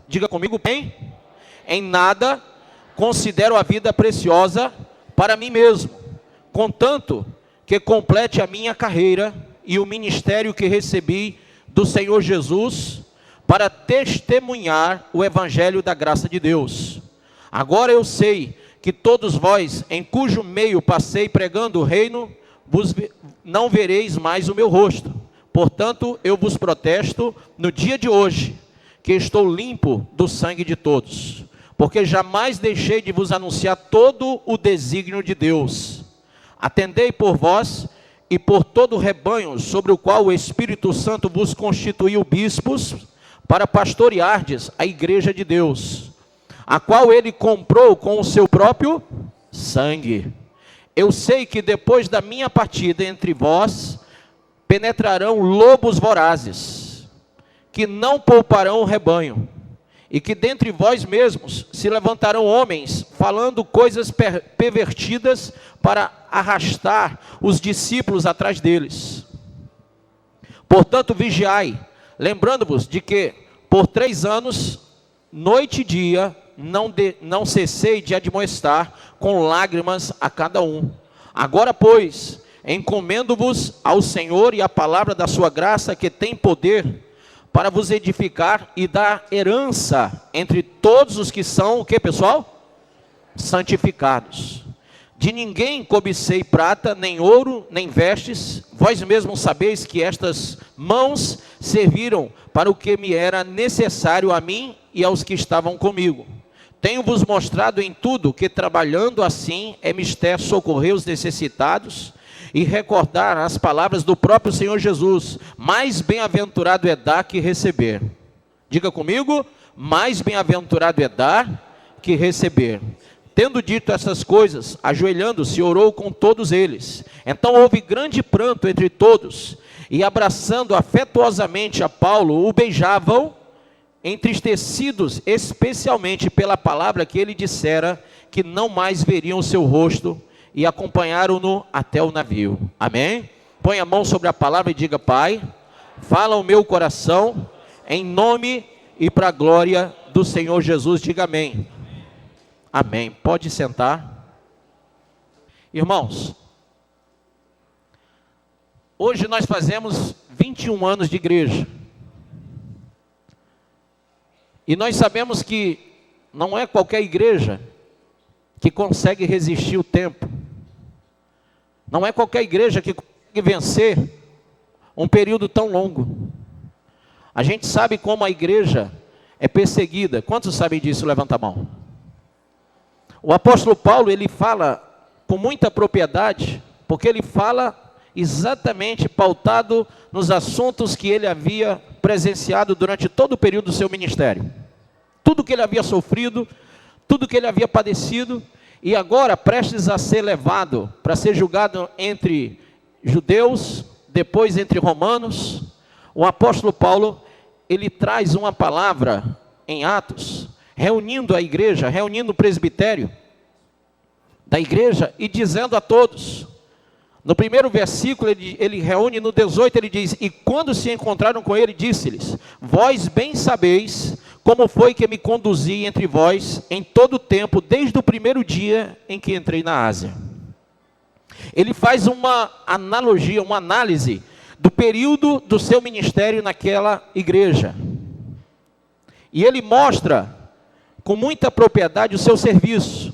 Diga comigo, bem? Em nada considero a vida preciosa para mim mesmo, contanto que complete a minha carreira e o ministério que recebi do Senhor Jesus para testemunhar o evangelho da graça de Deus. Agora eu sei que todos vós, em cujo meio passei pregando o reino, não vereis mais o meu rosto. Portanto, eu vos protesto no dia de hoje, que estou limpo do sangue de todos, porque jamais deixei de vos anunciar todo o desígnio de Deus. Atendei por vós e por todo o rebanho sobre o qual o Espírito Santo vos constituiu bispos, para pastoreardes a igreja de Deus, a qual ele comprou com o seu próprio sangue. Eu sei que depois da minha partida entre vós, penetrarão lobos vorazes, que não pouparão o rebanho, e que dentre vós mesmos se levantarão homens, falando coisas pervertidas para arrastar os discípulos atrás deles. Portanto, vigiai, lembrando-vos de que, por 3 anos, noite e dia, não cessei de admoestar com lágrimas a cada um. Agora, pois, encomendo-vos ao Senhor e à palavra da sua graça, que tem poder para vos edificar e dar herança entre todos os que são, o que, pessoal? Santificados. De ninguém cobicei prata, nem ouro, nem vestes. Vós mesmos sabeis que estas mãos serviram para o que me era necessário a mim e aos que estavam comigo. Tenho-vos mostrado em tudo que, trabalhando assim, é mister socorrer os necessitados e recordar as palavras do próprio Senhor Jesus. Mais bem-aventurado é dar que receber. Diga comigo, mais bem-aventurado é dar que receber. Tendo dito essas coisas, ajoelhando-se, orou com todos eles. Então houve grande pranto entre todos, e abraçando afetuosamente a Paulo, o beijavam, entristecidos especialmente pela palavra que ele dissera, que não mais veriam o seu rosto, e acompanharam-no até o navio. Amém? Põe a mão sobre a palavra e diga: Pai, fala ao meu coração, em nome e para a glória do Senhor Jesus. Diga amém. Amém. Pode sentar. Irmãos, hoje nós fazemos 21 anos de igreja. E nós sabemos que não é qualquer igreja que consegue resistir o tempo. Não é qualquer igreja que consegue vencer um período tão longo. A gente sabe como a igreja é perseguida. Quantos sabem disso? Levanta a mão. O apóstolo Paulo, ele fala com muita propriedade, porque ele fala exatamente pautado nos assuntos que ele havia presenciado durante todo o período do seu ministério. Tudo que ele havia sofrido, tudo que ele havia padecido, e agora prestes a ser levado para ser julgado entre judeus, depois entre romanos. O apóstolo Paulo, ele traz uma palavra em Atos, reunindo a igreja, reunindo o presbitério da igreja e dizendo a todos. No primeiro versículo ele reúne, no 18 ele diz: e quando se encontraram com ele, disse-lhes: vós bem sabeis como foi que me conduzi entre vós em todo o tempo, desde o primeiro dia em que entrei na Ásia. Ele faz uma analogia, uma análise do período do seu ministério naquela igreja. E ele mostra com muita propriedade o seu serviço.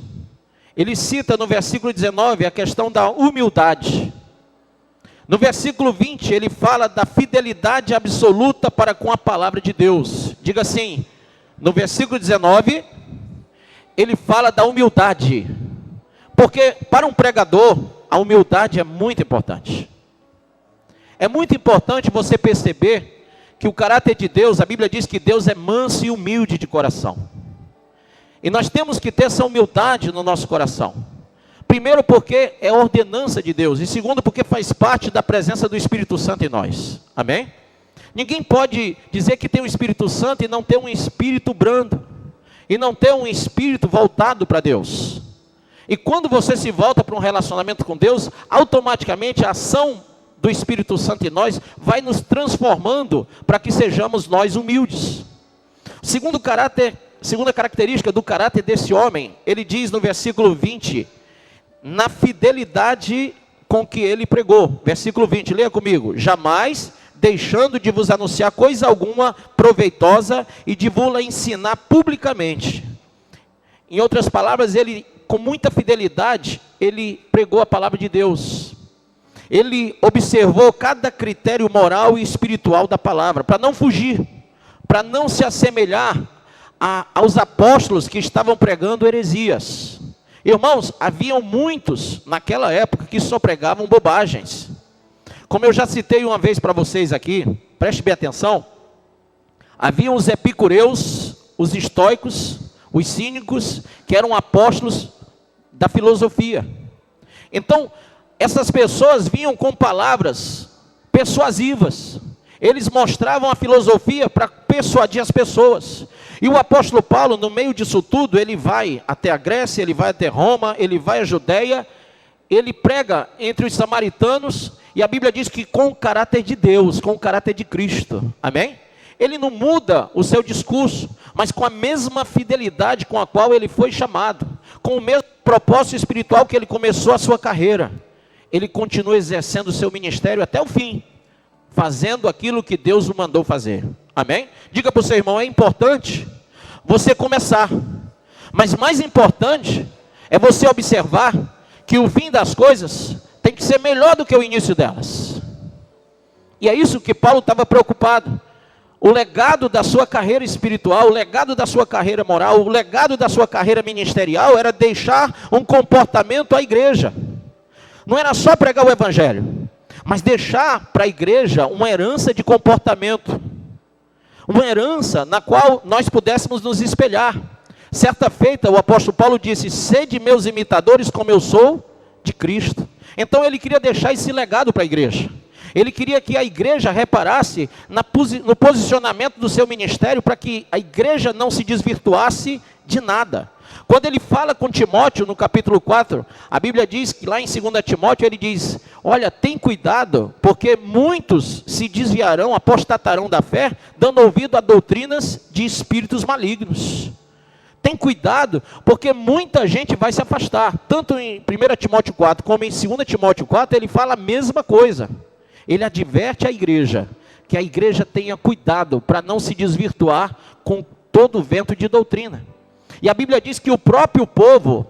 Ele cita no versículo 19 a questão da humildade. No versículo 20 ele fala da fidelidade absoluta para com a palavra de Deus. Diga assim, no versículo 19, ele fala da humildade. Porque para um pregador, a humildade é muito importante. É muito importante você perceber que o caráter de Deus, a Bíblia diz que Deus é manso e humilde de coração. E nós temos que ter essa humildade no nosso coração. Primeiro porque é ordenança de Deus. E segundo porque faz parte da presença do Espírito Santo em nós. Amém? Ninguém pode dizer que tem um Espírito Santo e não ter um espírito brando. E não ter um espírito voltado para Deus. E quando você se volta para um relacionamento com Deus, automaticamente a ação do Espírito Santo em nós vai nos transformando para que sejamos nós humildes. Segunda característica do caráter desse homem, ele diz no versículo 20, na fidelidade com que ele pregou. Versículo 20, leia comigo. Jamais deixando de vos anunciar coisa alguma proveitosa e de vos ensinar publicamente. Em outras palavras, ele, com muita fidelidade, ele pregou a palavra de Deus. Ele observou cada critério moral e espiritual da palavra, para não fugir, para não se assemelhar aos apóstolos que estavam pregando heresias. Irmãos, haviam muitos naquela época que só pregavam bobagens. Como eu já citei uma vez para vocês aqui, preste bem atenção, haviam os epicureus, os estoicos, os cínicos, que eram apóstolos da filosofia. Então, essas pessoas vinham com palavras persuasivas. Eles mostravam a filosofia para persuadir as pessoas. E o apóstolo Paulo, no meio disso tudo, ele vai até a Grécia, ele vai até Roma, ele vai à Judeia, ele prega entre os samaritanos, e a Bíblia diz que com o caráter de Deus, com o caráter de Cristo. Amém? Ele não muda o seu discurso, mas com a mesma fidelidade com a qual ele foi chamado, com o mesmo propósito espiritual que ele começou a sua carreira. Ele continua exercendo o seu ministério até o fim, fazendo aquilo que Deus o mandou fazer. Amém? Diga para o seu irmão, é importante você começar, mas mais importante é você observar que o fim das coisas tem que ser melhor do que o início delas. E é isso que Paulo estava preocupado. O legado da sua carreira espiritual, o legado da sua carreira moral, o legado da sua carreira ministerial era deixar um comportamento à igreja. Não era só pregar o evangelho, mas deixar para a igreja uma herança de comportamento, uma herança na qual nós pudéssemos nos espelhar. Certa feita o apóstolo Paulo disse, sede meus imitadores como eu sou de Cristo. Então ele queria deixar esse legado para a igreja. Ele queria que a igreja reparasse no posicionamento do seu ministério, para que a igreja não se desvirtuasse de nada. Quando ele fala com Timóteo, no capítulo 4, a Bíblia diz que lá em 2 Timóteo, ele diz, olha, tem cuidado, porque muitos se desviarão, apostatarão da fé, dando ouvido a doutrinas de espíritos malignos. Tem cuidado, porque muita gente vai se afastar. Tanto em 1 Timóteo 4, como em 2 Timóteo 4, ele fala a mesma coisa. Ele adverte a igreja, que a igreja tenha cuidado para não se desvirtuar com todo o vento de doutrina. E a Bíblia diz que o próprio povo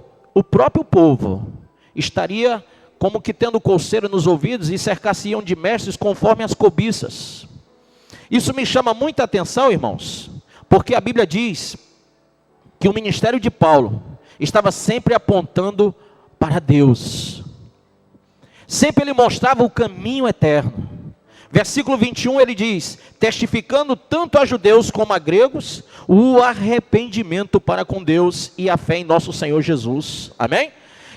estaria como que tendo coceira nos ouvidos e cercar-se-iam de mestres conforme as cobiças. Isso me chama muita atenção, irmãos, porque a Bíblia diz que o ministério de Paulo estava sempre apontando para Deus. Sempre ele mostrava o caminho eterno. Versículo 21 ele diz, testificando tanto a judeus como a gregos, o arrependimento para com Deus e a fé em nosso Senhor Jesus. Amém?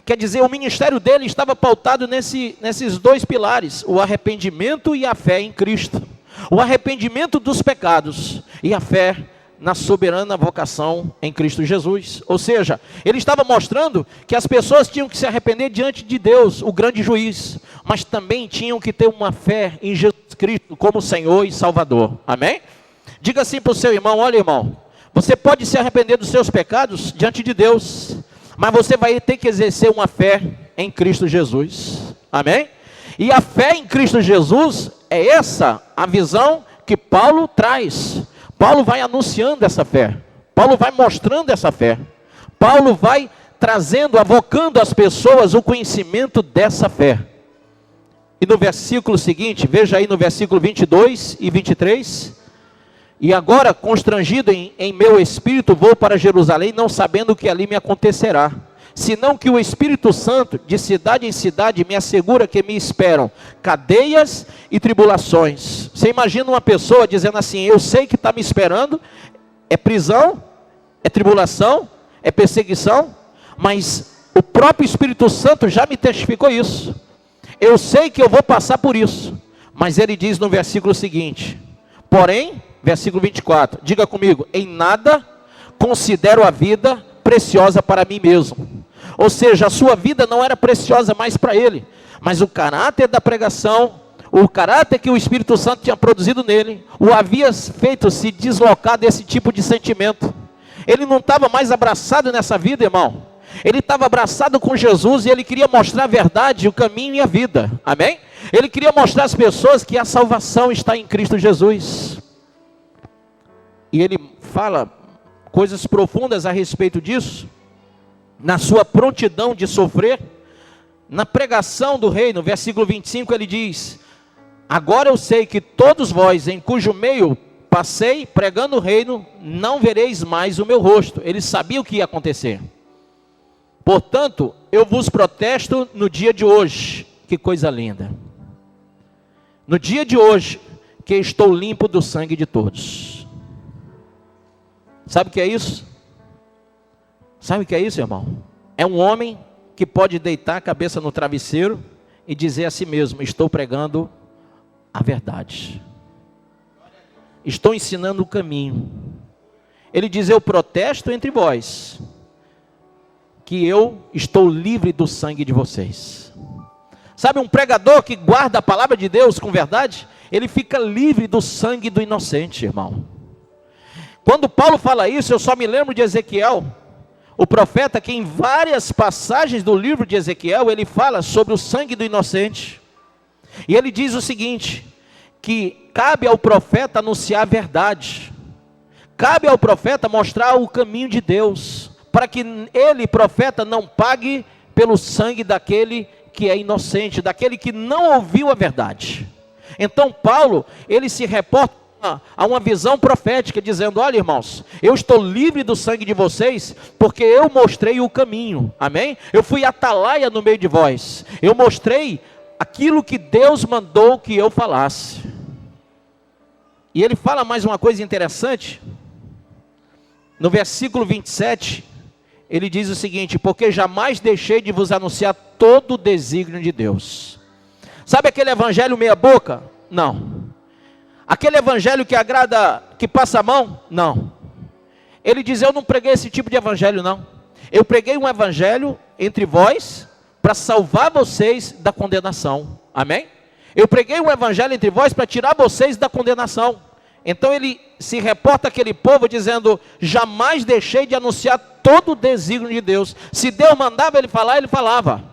Quer dizer, o ministério dele estava pautado nesses dois pilares, o arrependimento e a fé em Cristo. O arrependimento dos pecados e a fé na soberana vocação em Cristo Jesus. Ou seja, ele estava mostrando que as pessoas tinham que se arrepender diante de Deus, o grande juiz, mas também tinham que ter uma fé em Jesus Cristo como Senhor e Salvador. Amém? Diga assim para o seu irmão, olha irmão, você pode se arrepender dos seus pecados diante de Deus, mas você vai ter que exercer uma fé em Cristo Jesus. Amém? E a fé em Cristo Jesus é essa a visão que Paulo traz. Paulo vai anunciando essa fé, Paulo vai mostrando essa fé, Paulo vai trazendo, avocando às pessoas o conhecimento dessa fé. E no versículo seguinte, veja aí no versículo 22 e 23, e agora constrangido em meu espírito vou para Jerusalém, não sabendo o que ali me acontecerá, senão que o Espírito Santo de cidade em cidade me assegura que me esperam cadeias e tribulações. Você imagina uma pessoa dizendo assim, eu sei que está me esperando, é prisão, é tribulação, é perseguição, mas o próprio Espírito Santo já me testificou isso. Eu sei que eu vou passar por isso, mas ele diz no versículo seguinte, porém, versículo 24, diga comigo, em nada considero a vida preciosa para mim mesmo. Ou seja, a sua vida não era preciosa mais para ele, mas o caráter da pregação, o caráter que o Espírito Santo tinha produzido nele, o havia feito se deslocar desse tipo de sentimento. Ele não estava mais abraçado nessa vida, irmão. Ele estava abraçado com Jesus e ele queria mostrar a verdade, o caminho e a vida. Amém? Ele queria mostrar às pessoas que a salvação está em Cristo Jesus. E ele fala coisas profundas a respeito disso, na sua prontidão de sofrer. Na pregação do reino, versículo 25, ele diz: agora eu sei que todos vós, em cujo meio passei pregando o reino, não vereis mais o meu rosto. Ele sabia o que ia acontecer. Portanto, eu vos protesto no dia de hoje. Que coisa linda. No dia de hoje, que estou limpo do sangue de todos. Sabe o que é isso? Sabe o que é isso, irmão? É um homem que pode deitar a cabeça no travesseiro e dizer a si mesmo: estou pregando a verdade. Estou ensinando o caminho. Ele diz: eu protesto entre vós, que eu estou livre do sangue de vocês. Sabe, um pregador que guarda a palavra de Deus com verdade, ele fica livre do sangue do inocente, irmão. Quando Paulo fala isso, eu só me lembro de Ezequiel, o profeta, que em várias passagens do livro de Ezequiel, ele fala sobre o sangue do inocente. E ele diz o seguinte, que cabe ao profeta anunciar a verdade. Cabe ao profeta mostrar o caminho de Deus, para que ele, profeta, não pague pelo sangue daquele que é inocente, daquele que não ouviu a verdade. Então Paulo, ele se reporta a uma visão profética, dizendo: olha, irmãos, eu estou livre do sangue de vocês, porque eu mostrei o caminho, amém? Eu fui atalaia no meio de vós, eu mostrei aquilo que Deus mandou que eu falasse. E ele fala mais uma coisa interessante, no versículo 27, ele diz o seguinte: porque jamais deixei de vos anunciar todo o desígnio de Deus. Sabe aquele evangelho meia boca? Não. Aquele evangelho que agrada, que passa a mão? Não. Ele diz: eu não preguei esse tipo de evangelho, não. Eu preguei um evangelho entre vós, para salvar vocês da condenação. Amém? Eu preguei um evangelho entre vós, para tirar vocês da condenação. Então ele se reporta àquele povo dizendo: jamais deixei de anunciar todo o desígnio de Deus. Se Deus mandava ele falar, ele falava.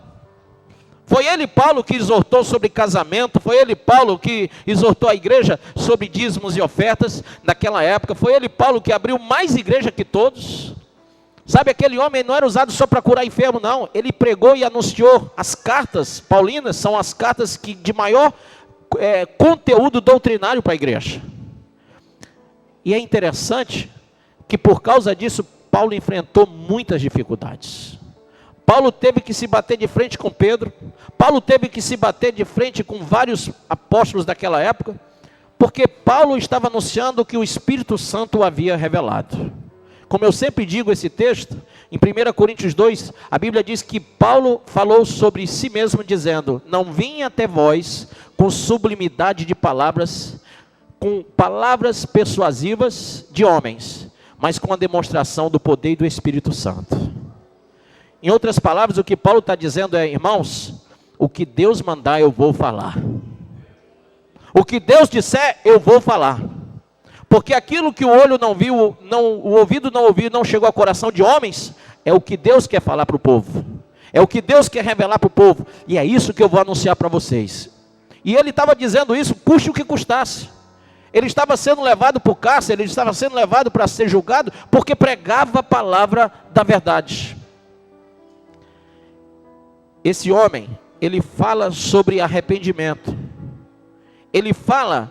Foi ele, Paulo, que exortou sobre casamento. Foi ele, Paulo, que exortou a igreja sobre dízimos e ofertas naquela época. Foi ele, Paulo, que abriu mais igreja que todos. Sabe, aquele homem não era usado só para curar enfermo, não. Ele pregou e anunciou. As cartas paulinas são as cartas que de maior conteúdo doutrinário para a igreja. E é interessante que por causa disso, Paulo enfrentou muitas dificuldades. Paulo teve que se bater de frente com Pedro. Paulo teve que se bater de frente com vários apóstolos daquela época, porque Paulo estava anunciando que o Espírito Santo o havia revelado. Como eu sempre digo esse texto, em 1 Coríntios 2, a Bíblia diz que Paulo falou sobre si mesmo dizendo: não vim até vós com sublimidade de palavras, com palavras persuasivas de homens, mas com a demonstração do poder e do Espírito Santo. Em outras palavras, o que Paulo está dizendo é: irmãos, o que Deus mandar eu vou falar. O que Deus disser eu vou falar. Porque aquilo que o olho não viu, o ouvido não ouviu, não chegou ao coração de homens, é o que Deus quer falar para o povo. É o que Deus quer revelar para o povo. E é isso que eu vou anunciar para vocês. E ele estava dizendo isso, custe o que custasse. Ele estava sendo levado para o cárcere, ele estava sendo levado para ser julgado, porque pregava a palavra da verdade. Esse homem, ele fala sobre arrependimento. Ele fala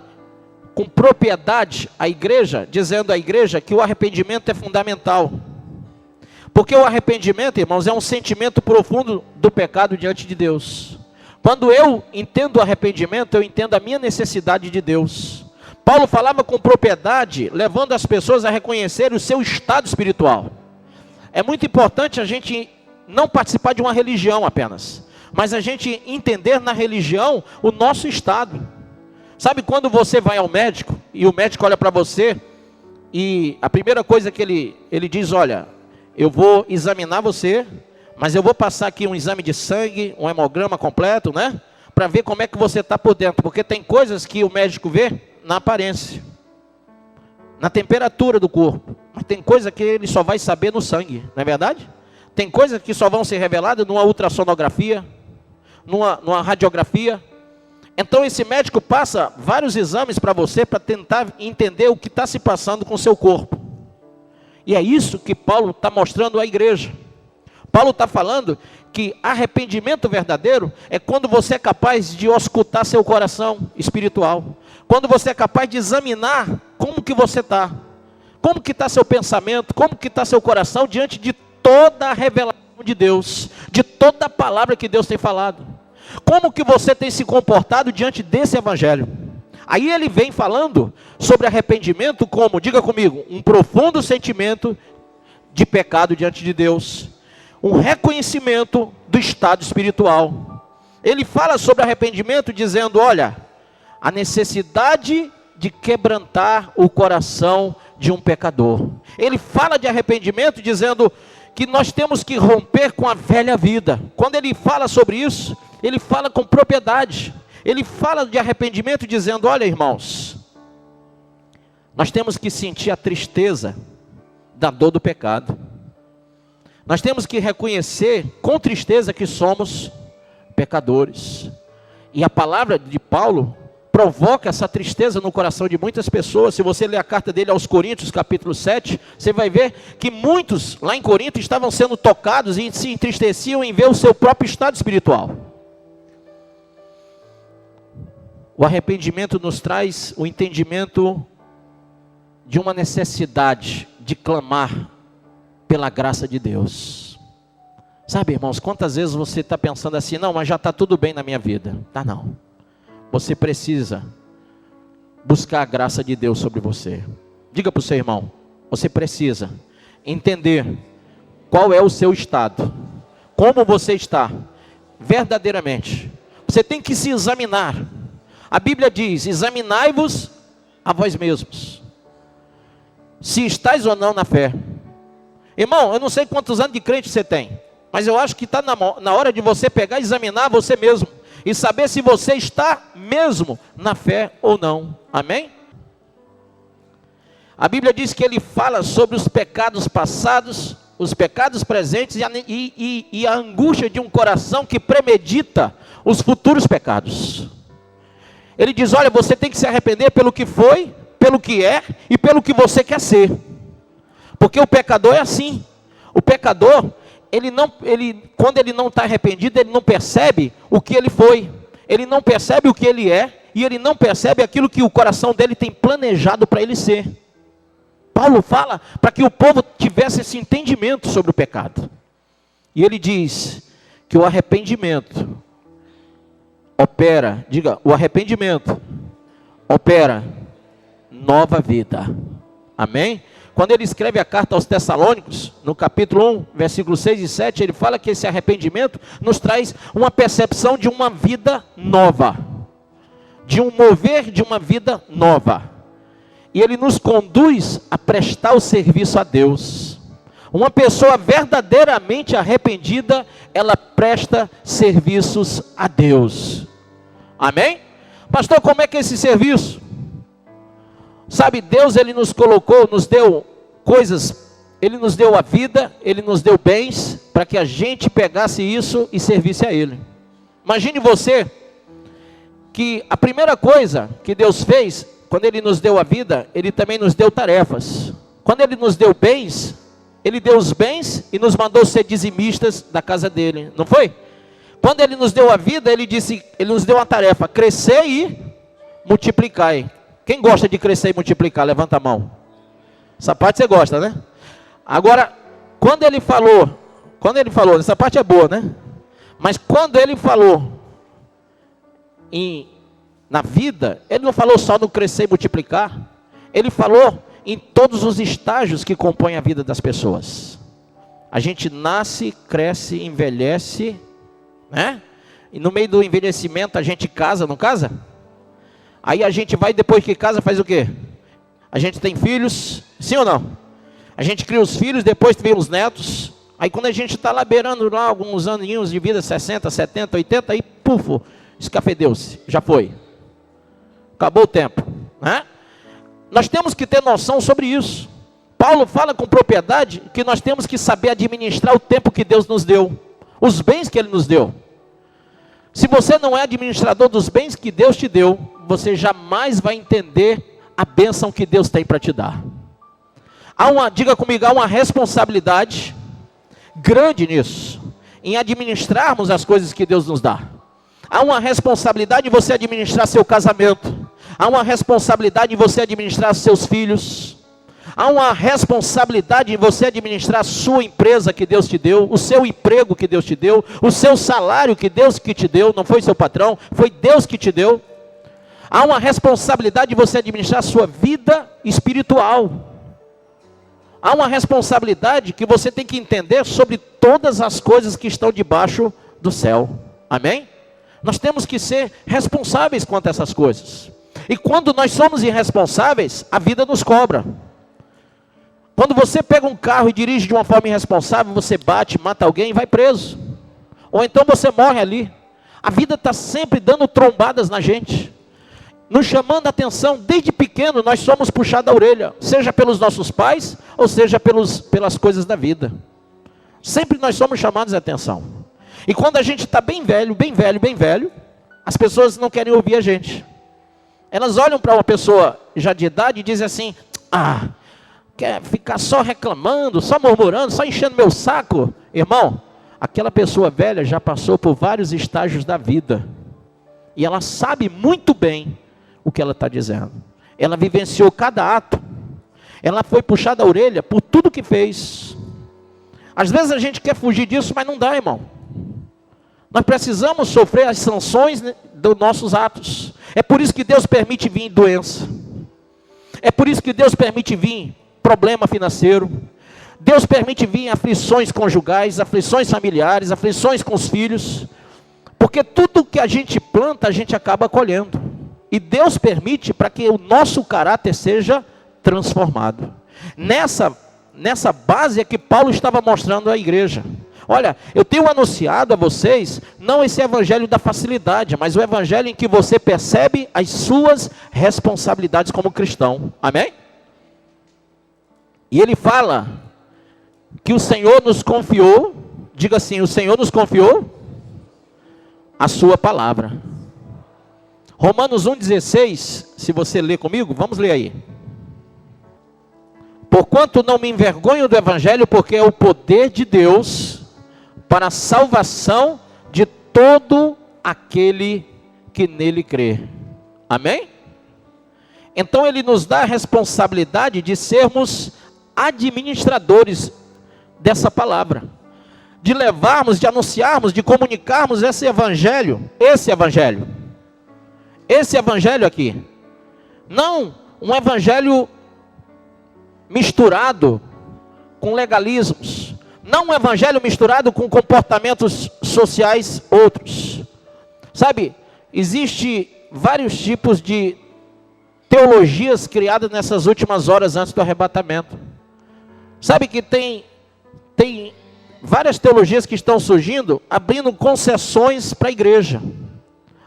com propriedade à igreja, dizendo à igreja que o arrependimento é fundamental. Porque o arrependimento, irmãos, é um sentimento profundo do pecado diante de Deus. Quando eu entendo o arrependimento, eu entendo a minha necessidade de Deus. Paulo falava com propriedade, levando as pessoas a reconhecer o seu estado espiritual. É muito importante a gente não participar de uma religião apenas, mas a gente entender na religião o nosso estado. Sabe quando você vai ao médico, e o médico olha para você, e a primeira coisa que ele diz: olha, eu vou examinar você, mas eu vou passar aqui um exame de sangue, um hemograma completo, né? para ver como é que você está por dentro. Porque tem coisas que o médico vê na aparência, na temperatura do corpo. Mas tem coisa que ele só vai saber no sangue, não é verdade? Tem coisas que só vão ser reveladas numa ultrassonografia, numa radiografia. Então esse médico passa vários exames para você, para tentar entender o que está se passando com o seu corpo. E é isso que Paulo está mostrando à igreja. Paulo está falando que arrependimento verdadeiro é quando você é capaz de auscultar seu coração espiritual. Quando você é capaz de examinar como que você está. Como que está seu pensamento, como que está seu coração diante de toda a revelação de Deus, de toda a palavra que Deus tem falado. Como que você tem se comportado diante desse evangelho? Aí ele vem falando sobre arrependimento como, diga comigo, um profundo sentimento de pecado diante de Deus. Um reconhecimento do estado espiritual. Ele fala sobre arrependimento dizendo, olha, a necessidade de quebrantar o coração de um pecador. Ele fala de arrependimento dizendo que nós temos que romper com a velha vida. Quando ele fala sobre isso, ele fala com propriedade. Ele fala de arrependimento dizendo, olha irmãos, nós temos que sentir a tristeza da dor do pecado. Nós temos que reconhecer com tristeza que somos pecadores. E a palavra de Paulo provoca essa tristeza no coração de muitas pessoas. Se você ler a carta dele aos Coríntios, capítulo 7, você vai ver que muitos lá em Corinto estavam sendo tocados e se entristeciam em ver o seu próprio estado espiritual. O arrependimento nos traz o entendimento de uma necessidade de clamar pela graça de Deus. Sabe, irmãos, quantas vezes você está pensando assim, não, mas já está tudo bem na minha vida. Tá não. Você precisa buscar a graça de Deus sobre você. Diga para o seu irmão, você precisa entender qual é o seu estado, como você está, verdadeiramente. Você tem que se examinar. A Bíblia diz, examinai-vos a vós mesmos, se estáis ou não na fé. Irmão, eu não sei quantos anos de crente você tem, mas eu acho que está na hora de você pegar e examinar você mesmo, e saber se você está mesmo na fé ou não, amém? A Bíblia diz que ele fala sobre os pecados passados, os pecados presentes e a angústia de um coração que premedita os futuros pecados. Ele diz, olha, você tem que se arrepender pelo que foi, pelo que é e pelo que você quer ser. Porque o pecador é assim. O pecador, quando ele não está arrependido, ele não percebe o que ele foi. Ele não percebe o que ele é. E ele não percebe aquilo que o coração dele tem planejado para ele ser. Paulo fala para que o povo tivesse esse entendimento sobre o pecado. E ele diz que o arrependimento opera, diga, o arrependimento opera nova vida. Amém? Quando ele escreve a carta aos Tessalônicos, no capítulo 1, versículos 6 e 7, ele fala que esse arrependimento nos traz uma percepção de uma vida nova, de um mover de uma vida nova. E ele nos conduz a prestar o serviço a Deus. Uma pessoa verdadeiramente arrependida, ela presta serviços a Deus. Amém? Pastor, como é que é esse serviço? Sabe, Deus, ele nos colocou, nos deu coisas, ele nos deu a vida, ele nos deu bens, para que a gente pegasse isso e servisse a ele. Imagine você, que a primeira coisa que Deus fez, quando ele nos deu a vida, ele também nos deu tarefas. Quando ele nos deu bens, ele deu os bens e nos mandou ser dizimistas da casa dele, não foi? Quando ele nos deu a vida, ele nos deu uma tarefa, crescer e multiplicar. Quem gosta de crescer e multiplicar, levanta a mão. Essa parte você gosta, né? Agora, quando ele falou, essa parte é boa, né? Mas quando ele falou na vida, ele não falou só no crescer e multiplicar. Ele falou em todos os estágios que compõem a vida das pessoas. A gente nasce, cresce, envelhece, né? E no meio do envelhecimento a gente casa, não casa? Aí a gente vai, depois que casa, faz o quê? A gente tem filhos, sim ou não? A gente cria os filhos, depois vem os netos. Aí quando a gente está lá beirando lá alguns aninhos de vida, 60, 70, 80, aí pufo, escafedeu-se, já foi. Acabou o tempo, né? Nós temos que ter noção sobre isso. Paulo fala com propriedade que nós temos que saber administrar o tempo que Deus nos deu, os bens que Ele nos deu. Se você não é administrador dos bens que Deus te deu, você jamais vai entender a bênção que Deus tem para te dar. Diga comigo, há uma responsabilidade grande nisso, em administrarmos as coisas que Deus nos dá. Há uma responsabilidade em você administrar seu casamento. Há uma responsabilidade em você administrar seus filhos. Há uma responsabilidade em você administrar a sua empresa que Deus te deu, o seu emprego que Deus te deu, o seu salário que Deus que te deu, não foi seu patrão, foi Deus que te deu. Há uma responsabilidade de você administrar a sua vida espiritual. Há uma responsabilidade que você tem que entender sobre todas as coisas que estão debaixo do céu. Amém? Nós temos que ser responsáveis quanto a essas coisas. E quando nós somos irresponsáveis, a vida nos cobra. Quando você pega um carro e dirige de uma forma irresponsável, você bate, mata alguém e vai preso. Ou então você morre ali. A vida está sempre dando trombadas na gente, nos chamando a atenção. Desde pequeno nós somos puxados a orelha, seja pelos nossos pais, ou seja pelas coisas da vida. Sempre nós somos chamados a atenção. E quando a gente está bem velho, as pessoas não querem ouvir a gente. Elas olham para uma pessoa já de idade e dizem assim: quer ficar só reclamando, só murmurando, só enchendo meu saco? Irmão, aquela pessoa velha já passou por vários estágios da vida. E ela sabe muito bem o que ela está dizendo. Ela vivenciou cada ato. Ela foi puxada a orelha por tudo que fez. Às vezes a gente quer fugir disso, mas não dá, irmão. Nós precisamos sofrer as sanções dos nossos atos. É por isso que Deus permite vir doença. É por isso que Deus permite vir problema financeiro. Deus permite vir aflições conjugais, aflições familiares, aflições com os filhos. Porque tudo que a gente planta, a gente acaba colhendo. E Deus permite para que o nosso caráter seja transformado. Nessa base é que Paulo estava mostrando à igreja. Olha, eu tenho anunciado a vocês, não esse evangelho da facilidade, mas o evangelho em que você percebe as suas responsabilidades como cristão. Amém? E ele fala que o Senhor nos confiou, diga assim, o Senhor nos confiou a sua palavra. Romanos 1,16, se você ler comigo, vamos ler aí. Porquanto não me envergonho do evangelho, porque é o poder de Deus para a salvação de todo aquele que nele crê. Amém? Então ele nos dá a responsabilidade de sermos administradores dessa palavra, de levarmos, de anunciarmos, de comunicarmos esse evangelho aqui. Não um evangelho misturado com legalismos. Não um evangelho misturado com comportamentos sociais outros. Sabe, existe vários tipos de teologias criadas nessas últimas horas antes do arrebatamento. Sabe que tem várias teologias que estão surgindo, abrindo concessões para a igreja.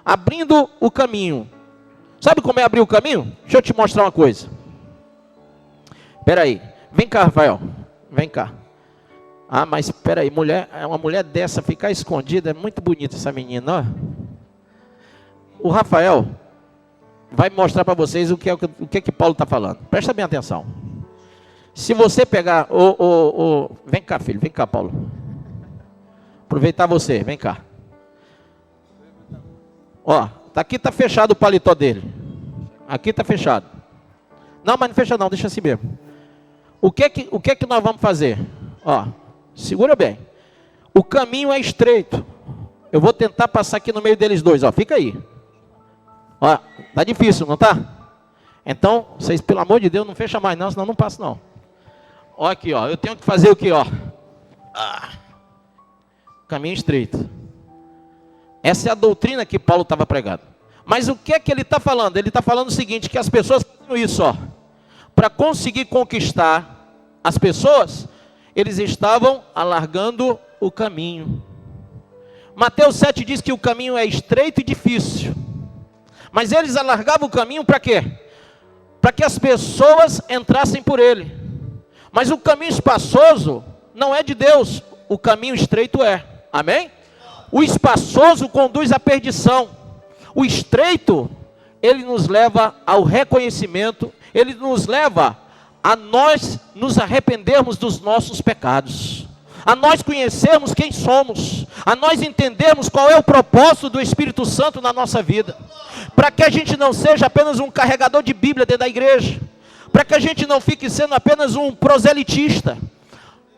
Abrindo o caminho. Sabe como é abrir o caminho? Deixa eu te mostrar uma coisa. Espera aí. Vem cá, Rafael. Vem cá. Mas espera aí, uma mulher dessa ficar escondida, é muito bonita essa menina, ó. O Rafael vai mostrar para vocês o que é que Paulo está falando. Presta bem atenção. Se você pegar, vem cá, filho, vem cá, Paulo. Aproveitar você, vem cá. Ó, aqui está fechado o paletó dele. Aqui está fechado. Não, mas não fecha não, deixa assim mesmo. O que é que nós vamos fazer? Ó, segura bem. O caminho é estreito. Eu vou tentar passar aqui no meio deles dois, ó, fica aí. Ó, tá difícil, não tá? Então, vocês, pelo amor de Deus, não fecha mais não, senão não passa não. Ó aqui, ó, eu tenho que fazer o que, ó? Caminho estreito. Essa é a doutrina que Paulo estava pregando. Mas o que é que ele está falando? Ele está falando o seguinte, que as pessoas fazem isso, ó. Para conseguir conquistar as pessoas, eles estavam alargando o caminho. Mateus 7 diz que o caminho é estreito e difícil. Mas eles alargavam o caminho para quê? Para que as pessoas entrassem por ele. Mas o caminho espaçoso não é de Deus, o caminho estreito é. Amém? O espaçoso conduz à perdição. O estreito, ele nos leva ao reconhecimento, ele nos leva a nós nos arrependermos dos nossos pecados, a nós conhecermos quem somos, a nós entendermos qual é o propósito do Espírito Santo na nossa vida, para que a gente não seja apenas um carregador de Bíblia dentro da igreja, para que a gente não fique sendo apenas um proselitista,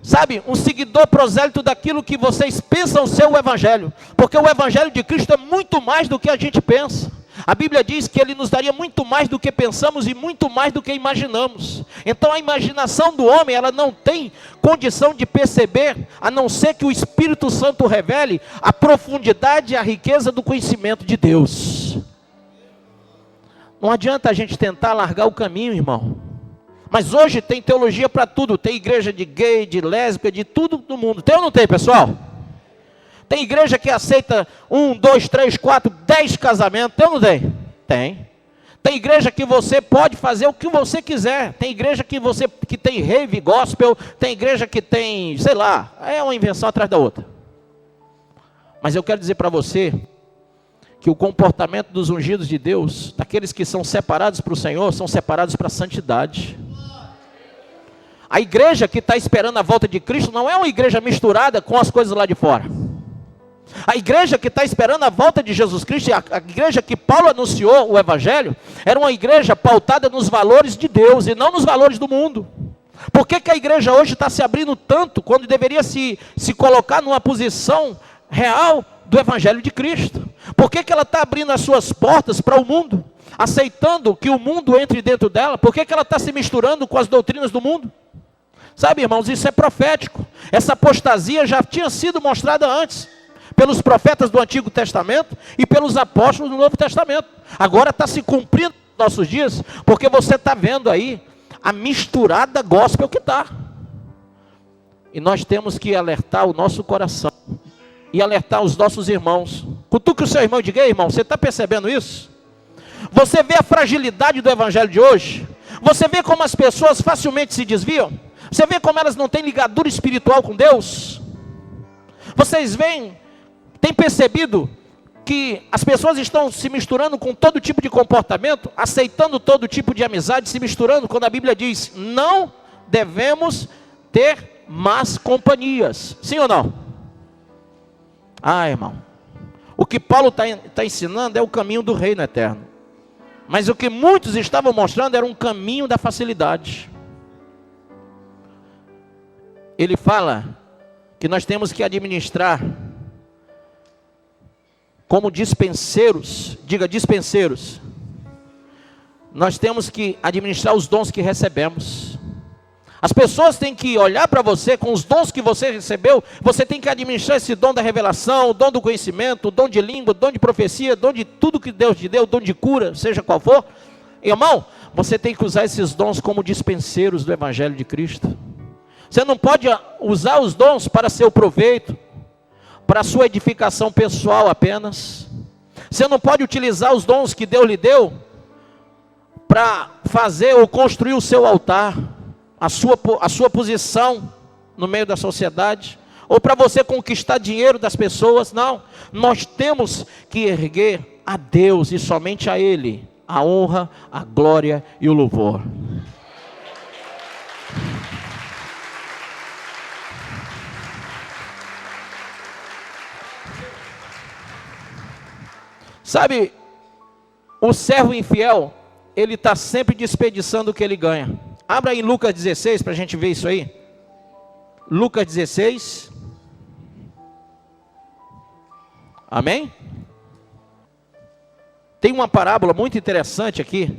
sabe, um seguidor prosélito daquilo que vocês pensam ser o Evangelho, porque o Evangelho de Cristo é muito mais do que a gente pensa. A Bíblia diz que Ele nos daria muito mais do que pensamos e muito mais do que imaginamos. Então a imaginação do homem, ela não tem condição de perceber, a não ser que o Espírito Santo revele a profundidade e a riqueza do conhecimento de Deus. Não adianta a gente tentar largar o caminho, irmão. Mas hoje tem teologia para tudo, tem igreja de gay, de lésbica, de tudo do mundo. Tem ou não tem, pessoal? Tem igreja que aceita 1, 2, 3, 4, 10 casamentos. Tem ou não tem? Tem. Tem igreja que você pode fazer o que você quiser. Tem igreja que tem rave gospel. Tem igreja que tem, sei lá, é uma invenção atrás da outra. Mas eu quero dizer para você que o comportamento dos ungidos de Deus, daqueles que são separados para o Senhor, são separados para a santidade. A igreja que está esperando a volta de Cristo não é uma igreja misturada com as coisas lá de fora. A igreja que está esperando a volta de Jesus Cristo, a igreja que Paulo anunciou o Evangelho, era uma igreja pautada nos valores de Deus e não nos valores do mundo. Por que a igreja hoje está se abrindo tanto, quando deveria se colocar numa posição real do Evangelho de Cristo? Por que ela está abrindo as suas portas para o mundo, aceitando que o mundo entre dentro dela? Por que ela está se misturando com as doutrinas do mundo? Sabe, irmãos, isso é profético. Essa apostasia já tinha sido mostrada antes, pelos profetas do Antigo Testamento e pelos apóstolos do Novo Testamento. Agora está se cumprindo nos nossos dias, porque você está vendo aí a misturada gospel que está. E nós temos que alertar o nosso coração e alertar os nossos irmãos. Cutuque o seu irmão e diga: ei, irmão, você está percebendo isso? Você vê a fragilidade do Evangelho de hoje? Você vê como as pessoas facilmente se desviam? Você vê como elas não têm ligadura espiritual com Deus? Vocês têm percebido que as pessoas estão se misturando com todo tipo de comportamento, aceitando todo tipo de amizade, se misturando, quando a Bíblia diz: não devemos ter más companhias. Sim ou não? Ah, irmão, o que Paulo está ensinando é o caminho do reino eterno. Mas o que muitos estavam mostrando era um caminho da facilidade. Ele fala que nós temos que administrar como dispenseiros, diga dispenseiros. Nós temos que administrar os dons que recebemos. As pessoas têm que olhar para você com os dons que você recebeu. Você tem que administrar esse dom da revelação, o dom do conhecimento, o dom de língua, o dom de profecia, o dom de tudo que Deus te deu, o dom de cura, seja qual for. Irmão, você tem que usar esses dons como dispenseiros do Evangelho de Cristo. Você não pode usar os dons para seu proveito, para a sua edificação pessoal apenas. Você não pode utilizar os dons que Deus lhe deu para fazer ou construir o seu altar, a sua posição no meio da sociedade, ou para você conquistar dinheiro das pessoas. Não, nós temos que erguer a Deus e somente a Ele a honra, a glória e o louvor. Sabe, o servo infiel, ele está sempre desperdiçando o que ele ganha. Abra aí Lucas 16 para a gente ver isso aí. Lucas 16. Amém? Tem uma parábola muito interessante aqui.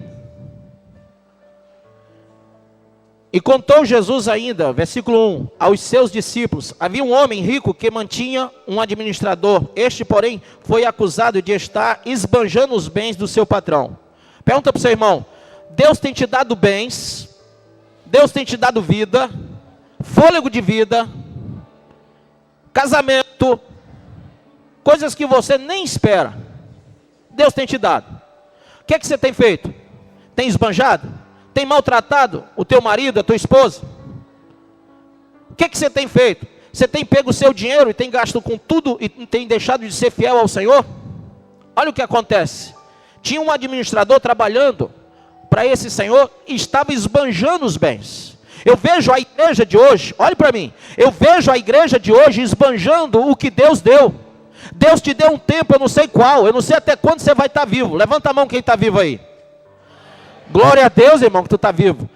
E contou Jesus ainda, versículo 1, aos seus discípulos: havia um homem rico que mantinha um administrador. Este, porém, foi acusado de estar esbanjando os bens do seu patrão. Pergunta para o seu irmão: Deus tem te dado bens, Deus tem te dado vida, fôlego de vida, casamento, coisas que você nem espera, Deus tem te dado. O que é que você tem feito? Tem esbanjado? Tem maltratado o teu marido, a tua esposa? O que é que você tem feito? Você tem pego o seu dinheiro e tem gasto com tudo e tem deixado de ser fiel ao Senhor? Olha o que acontece. Tinha um administrador trabalhando para esse senhor e estava esbanjando os bens. Eu vejo a igreja de hoje, olhe para mim, eu vejo a igreja de hoje esbanjando o que Deus deu. Deus te deu um tempo, eu não sei qual, eu não sei até quando você vai estar vivo. Levanta a mão quem está vivo aí. Glória a Deus, irmão, que tu está vivo.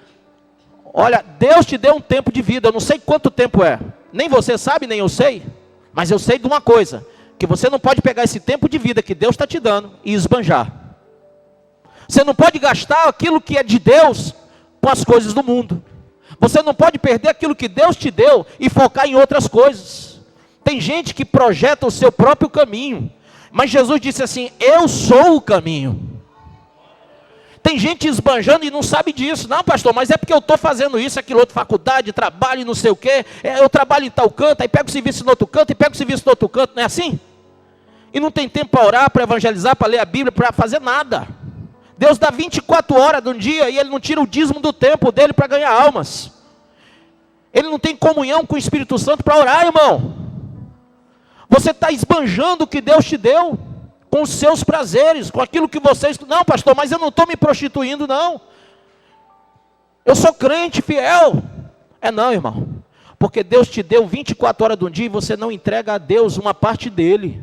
Olha, Deus te deu um tempo de vida, eu não sei quanto tempo é. Nem você sabe, nem eu sei. Mas eu sei de uma coisa, que você não pode pegar esse tempo de vida que Deus está te dando e esbanjar. Você não pode gastar aquilo que é de Deus com as coisas do mundo. Você não pode perder aquilo que Deus te deu e focar em outras coisas. Tem gente que projeta o seu próprio caminho, mas Jesus disse assim: eu sou o caminho. Tem gente esbanjando e não sabe disso. Não, pastor, mas é porque eu estou fazendo isso, aquilo, outra faculdade, trabalho, não sei o quê. Eu trabalho em tal canto, aí pego o serviço no outro canto, e pego o serviço no outro canto, não é assim? E não tem tempo para orar, para evangelizar, para ler a Bíblia, para fazer nada. Deus dá 24 horas de um dia e Ele não tira o dízimo do tempo dele para ganhar almas. Ele não tem comunhão com o Espírito Santo para orar, irmão. Você está esbanjando o que Deus te deu, com os seus prazeres, com aquilo que vocês... Não, pastor, mas eu não estou me prostituindo, não. Eu sou crente, fiel. Não, irmão. Porque Deus te deu 24 horas de um dia e você não entrega a Deus uma parte dele.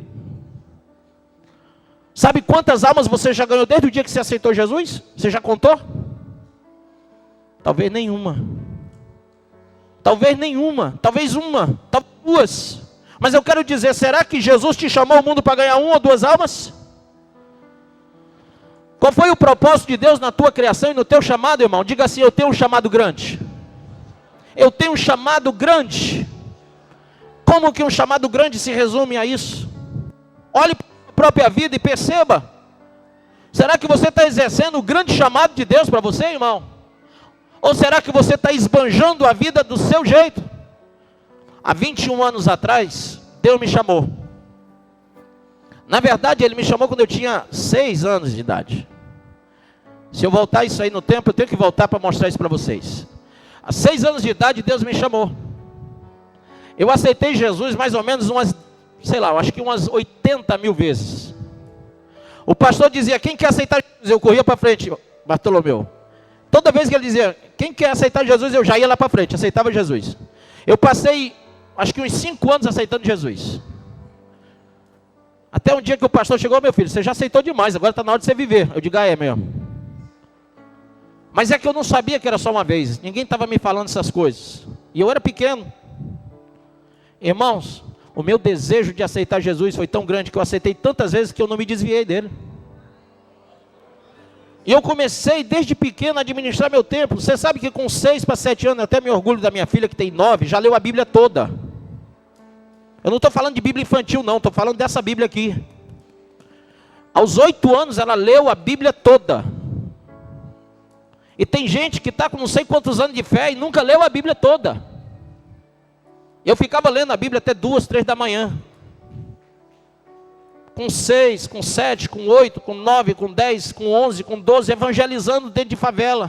Sabe quantas almas você já ganhou desde o dia que você aceitou Jesus? Você já contou? Talvez nenhuma. Talvez nenhuma. Talvez uma. Talvez duas. Mas eu quero dizer, será que Jesus te chamou ao mundo para ganhar uma ou duas almas? Qual foi o propósito de Deus na tua criação e no teu chamado, irmão? Diga assim: eu tenho um chamado grande. Eu tenho um chamado grande. Como que um chamado grande se resume a isso? Olhe para a própria vida e perceba. Será que você está exercendo o grande chamado de Deus para você, irmão? Ou será que você está esbanjando a vida do seu jeito? Há 21 anos atrás, Deus me chamou. Na verdade, Ele me chamou quando eu tinha 6 anos de idade. Se eu voltar isso aí no tempo, eu tenho que voltar para mostrar isso para vocês. Há 6 anos de idade, Deus me chamou. Eu aceitei Jesus mais ou menos umas, sei lá, acho que umas 80 mil vezes. O pastor dizia: quem quer aceitar Jesus? Eu corria para frente, Bartolomeu. Toda vez que ele dizia: quem quer aceitar Jesus? Eu já ia lá para frente, aceitava Jesus. Eu passei, acho que uns 5 anos aceitando Jesus. Até um dia que o pastor chegou: meu filho, você já aceitou demais, agora está na hora de você viver. Eu digo: é mesmo. Mas é que eu não sabia que era só uma vez. Ninguém estava me falando essas coisas. E eu era pequeno. Irmãos, o meu desejo de aceitar Jesus foi tão grande que eu aceitei tantas vezes que eu não me desviei dele. E eu comecei desde pequeno a administrar meu tempo. Você sabe que com 6 para 7 anos, eu até me orgulho da minha filha que tem 9, já leu a Bíblia toda. Eu não estou falando de Bíblia infantil não, estou falando dessa Bíblia aqui. Aos 8 anos ela leu a Bíblia toda. E tem gente que está com não sei quantos anos de fé e nunca leu a Bíblia toda. Eu ficava lendo a Bíblia até 2, 3 da manhã. Com 6, com 7, com 8, com 9, com 10, com 11, com 12, evangelizando dentro de favela.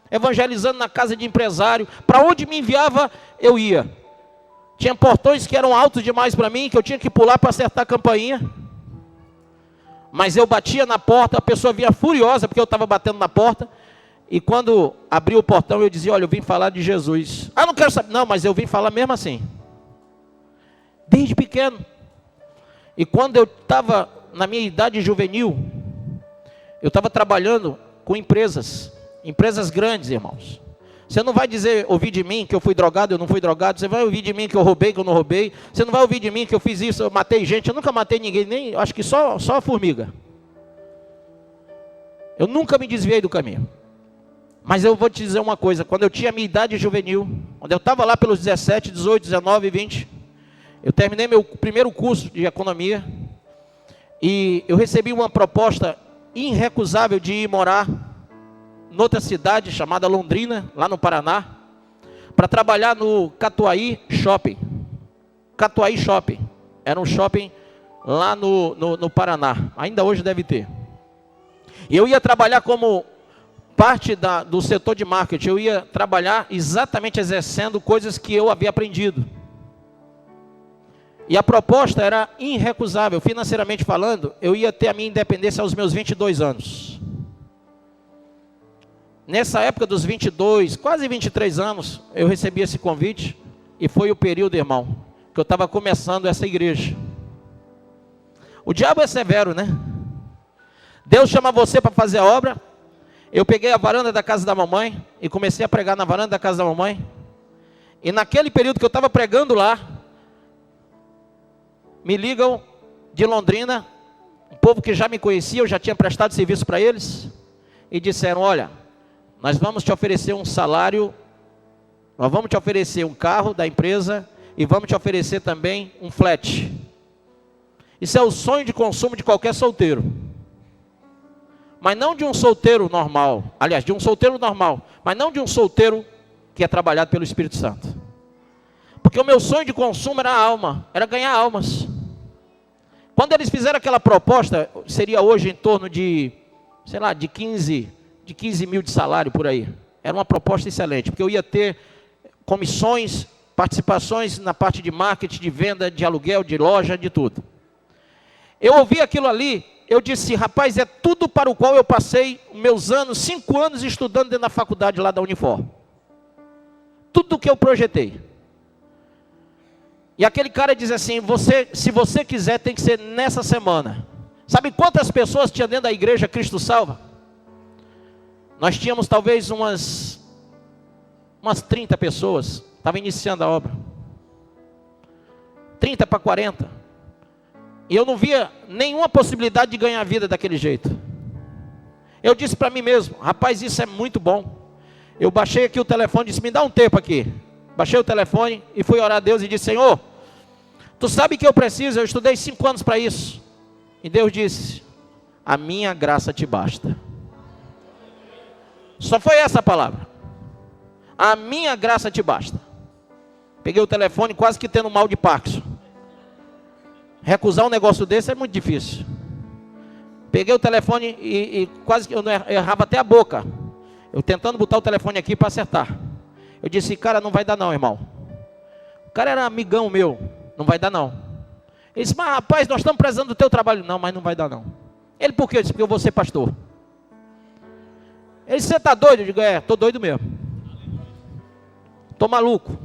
Evangelizando na casa de empresário. Para onde me enviava, eu ia. Tinha portões que eram altos demais para mim, que eu tinha que pular para acertar a campainha. Mas eu batia na porta, a pessoa vinha furiosa porque eu estava batendo na porta. E quando abria o portão, eu dizia: olha, eu vim falar de Jesus. Ah, não quero saber. Não, mas eu vim falar mesmo assim. Desde pequeno. E quando eu estava na minha idade juvenil, eu estava trabalhando com empresas grandes, irmãos. Você não vai ouvir de mim que eu fui drogado, eu não fui drogado. Você vai ouvir de mim que eu roubei, que eu não roubei. Você não vai ouvir de mim que eu fiz isso, eu matei gente. Eu nunca matei ninguém, nem, acho que só a formiga. Eu nunca me desviei do caminho. Mas eu vou te dizer uma coisa: quando eu tinha a minha idade juvenil, quando eu estava lá pelos 17, 18, 19, 20, eu terminei meu primeiro curso de economia, e eu recebi uma proposta irrecusável de ir morar noutra cidade chamada Londrina, lá no Paraná, para trabalhar no Catuaí Shopping. Catuaí Shopping era um shopping lá no Paraná. Ainda hoje deve ter. E eu ia trabalhar como parte do setor de marketing. Eu ia trabalhar exatamente exercendo coisas que eu havia aprendido. E a proposta era irrecusável. Financeiramente falando, eu ia ter a minha independência aos meus 22 anos. Nessa época dos 22, quase 23 anos, eu recebi esse convite. E foi o período, irmão, que eu estava começando essa igreja. O diabo é severo, né? Deus chama você para fazer a obra. Eu peguei a varanda da casa da mamãe e comecei a pregar na varanda da casa da mamãe. E naquele período que eu estava pregando lá, me ligam de Londrina, um povo que já me conhecia, eu já tinha prestado serviço para eles, e disseram: olha, nós vamos te oferecer um salário, nós vamos te oferecer um carro da empresa e vamos te oferecer também um flat. Isso é o sonho de consumo de qualquer solteiro. Mas não de um solteiro normal, aliás, de um solteiro normal, mas não de um solteiro que é trabalhado pelo Espírito Santo. Porque o meu sonho de consumo era a alma, era ganhar almas. Quando eles fizeram aquela proposta, seria hoje em torno de, sei lá, de 15 mil de salário por aí. Era uma proposta excelente, porque eu ia ter comissões, participações na parte de marketing, de venda, de aluguel, de loja, de tudo. Eu ouvi aquilo ali, eu disse: rapaz, é tudo para o qual eu passei meus anos, 5 anos estudando dentro da faculdade lá da Unifor. Tudo que eu projetei. E aquele cara diz assim: se você quiser, tem que ser nessa semana. Sabe quantas pessoas tinha dentro da igreja Cristo Salva? Nós tínhamos talvez umas 30 pessoas. Estava iniciando a obra. 30 para 40. E eu não via nenhuma possibilidade de ganhar vida daquele jeito. Eu disse para mim mesmo: rapaz, isso é muito bom. Eu baixei aqui o telefone e disse: me dá um tempo aqui. Baixei o telefone e fui orar a Deus e disse: Senhor, tu sabe que eu preciso, eu estudei 5 anos para isso. E Deus disse: a minha graça te basta. Só foi essa a palavra. A minha graça te basta. Peguei o telefone quase que tendo mal de Parkinson. Recusar um negócio desse é muito difícil. Peguei o telefone e quase que eu errava até a boca. Eu tentando botar o telefone aqui para acertar. Eu disse: cara, não vai dar não, irmão. O cara era amigão meu. Não vai dar não. Ele disse: mas rapaz, nós estamos precisando do teu trabalho. Não, mas não vai dar não. Ele: por quê? Eu disse: porque eu vou ser pastor. Ele disse: você está doido? Eu digo: estou doido mesmo. Estou maluco.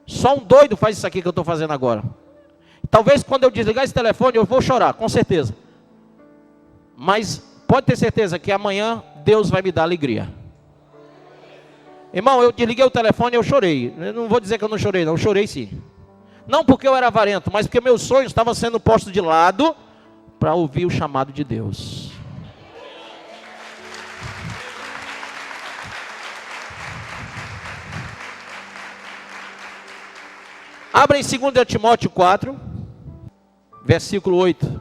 Só um doido faz isso aqui que eu estou fazendo agora. Talvez quando eu desligar esse telefone eu vou chorar, com certeza. Mas pode ter certeza que amanhã Deus vai me dar alegria. Irmão, eu desliguei o telefone e eu chorei. Eu não vou dizer que eu não chorei, não. Eu chorei sim. Não porque eu era avarento, mas porque meus sonhos estavam sendo postos de lado para ouvir o chamado de Deus. Abra em 2 Timóteo 4, versículo 8.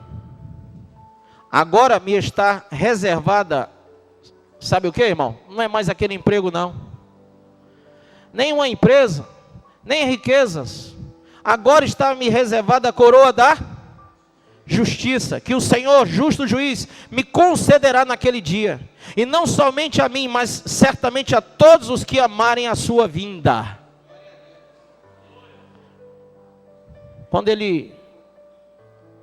Agora me está reservada, sabe o que, irmão? Não é mais aquele emprego não. Nem uma empresa, nem riquezas. Agora está me reservada a coroa da justiça, que o Senhor, justo juiz, me concederá naquele dia. E não somente a mim, mas certamente a todos os que amarem a sua vinda. Quando ele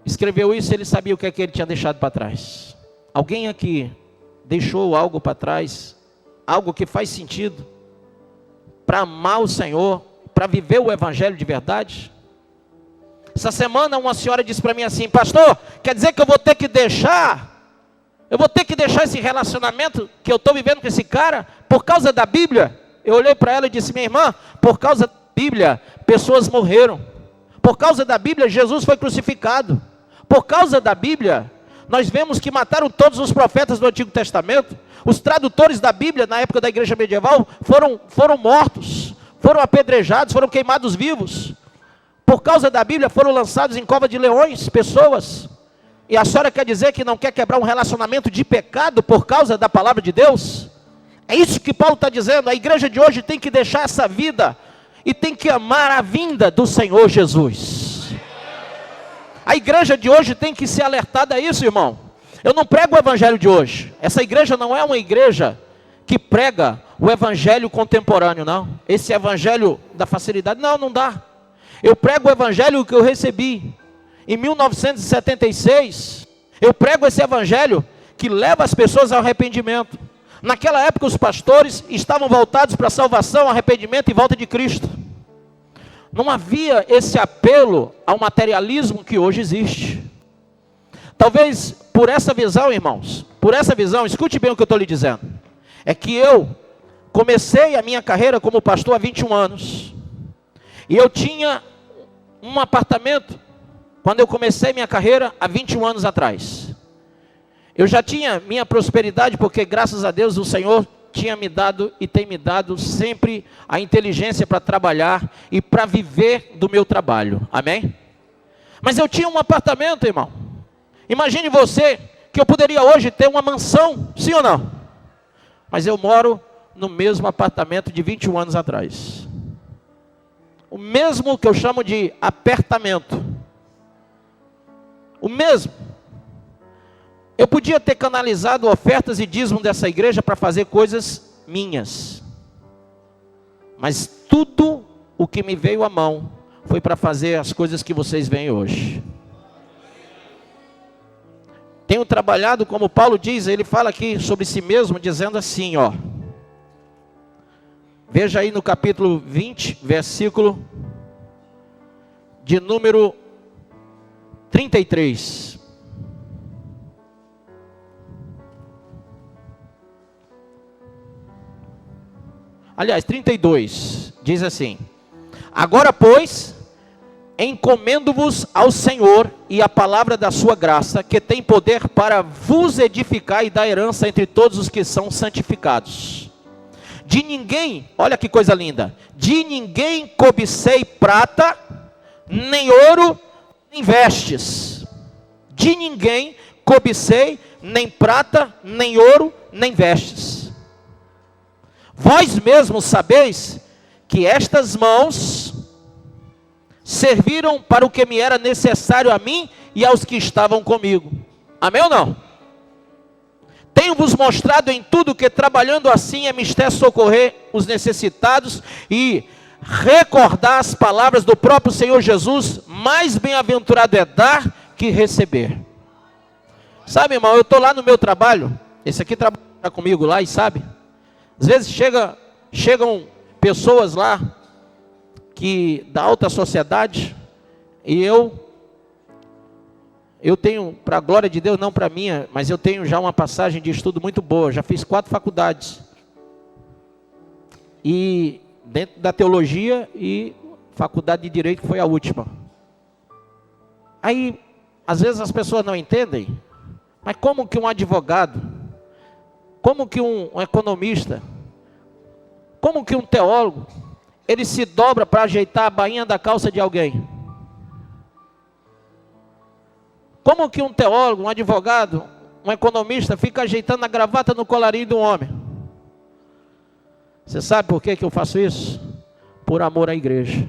escreveu isso, ele sabia o que é que ele tinha deixado para trás. Alguém aqui deixou algo para trás, algo que faz sentido, para amar o Senhor, para viver o Evangelho de verdade? Essa semana uma senhora disse para mim assim: pastor, quer dizer que eu vou ter que deixar esse relacionamento que eu estou vivendo com esse cara, por causa da Bíblia? Eu olhei para ela e disse: minha irmã, por causa da Bíblia, pessoas morreram. Por causa da Bíblia, Jesus foi crucificado. Por causa da Bíblia, nós vemos que mataram todos os profetas do Antigo Testamento. Os tradutores da Bíblia, na época da igreja medieval, foram mortos, foram apedrejados, foram queimados vivos. Por causa da Bíblia, foram lançados em cova de leões, pessoas. E a senhora quer dizer que não quer quebrar um relacionamento de pecado por causa da palavra de Deus? É isso que Paulo está dizendo. A igreja de hoje tem que deixar essa vida e tem que amar a vinda do Senhor Jesus. A igreja de hoje tem que ser alertada a isso, irmão. Eu não prego o evangelho de hoje. Essa igreja não é uma igreja que prega o evangelho contemporâneo, não. Esse evangelho da facilidade, não dá. Eu prego o evangelho que eu recebi em 1976. Eu prego esse evangelho que leva as pessoas ao arrependimento. Naquela época os pastores estavam voltados para a salvação, arrependimento e volta de Cristo. Não havia esse apelo ao materialismo que hoje existe. Talvez por essa visão, irmãos, por essa visão, escute bem o que eu estou lhe dizendo. É que eu comecei a minha carreira como pastor há 21 anos. E eu tinha um apartamento quando eu comecei minha carreira há 21 anos atrás. Eu já tinha minha prosperidade, porque graças a Deus o Senhor tinha me dado e tem me dado sempre a inteligência para trabalhar e para viver do meu trabalho. Amém? Mas eu tinha um apartamento, irmão. Imagine você que eu poderia hoje ter uma mansão, sim ou não? Mas eu moro no mesmo apartamento de 21 anos atrás. O mesmo que eu chamo de apertamento. O mesmo. Eu podia ter canalizado ofertas e dízimo dessa igreja para fazer coisas minhas. Mas tudo o que me veio à mão foi para fazer as coisas que vocês veem hoje. Tenho trabalhado, como Paulo diz, ele fala aqui sobre si mesmo, dizendo assim, ó. Veja aí no capítulo 20, versículo de número 33. Aliás, 32, diz assim: agora, pois, encomendo-vos ao Senhor e à palavra da sua graça, que tem poder para vos edificar e dar herança entre todos os que são santificados. De ninguém, olha que coisa linda, de ninguém cobicei prata, nem ouro, nem vestes. De ninguém cobicei nem prata, nem ouro, nem vestes. Vós mesmos sabeis que estas mãos serviram para o que me era necessário a mim e aos que estavam comigo. Amém ou não? Tenho-vos mostrado em tudo que trabalhando assim é mister socorrer os necessitados e recordar as palavras do próprio Senhor Jesus: mais bem-aventurado é dar que receber. Sabe, irmão, eu estou lá no meu trabalho, esse aqui trabalha comigo lá e sabe, às vezes chegam pessoas lá que da alta sociedade, e eu tenho, para a glória de Deus, não para a minha, mas eu tenho já uma passagem de estudo muito boa, já fiz 4 faculdades, e dentro da teologia e faculdade de direito, que foi a última. Aí, às vezes as pessoas não entendem, mas como que um advogado, como que um economista, como que um teólogo, ele se dobra para ajeitar a bainha da calça de alguém? Como que um teólogo, um advogado, um economista fica ajeitando a gravata no colarinho de um homem? Você sabe por que eu faço isso? Por amor à igreja.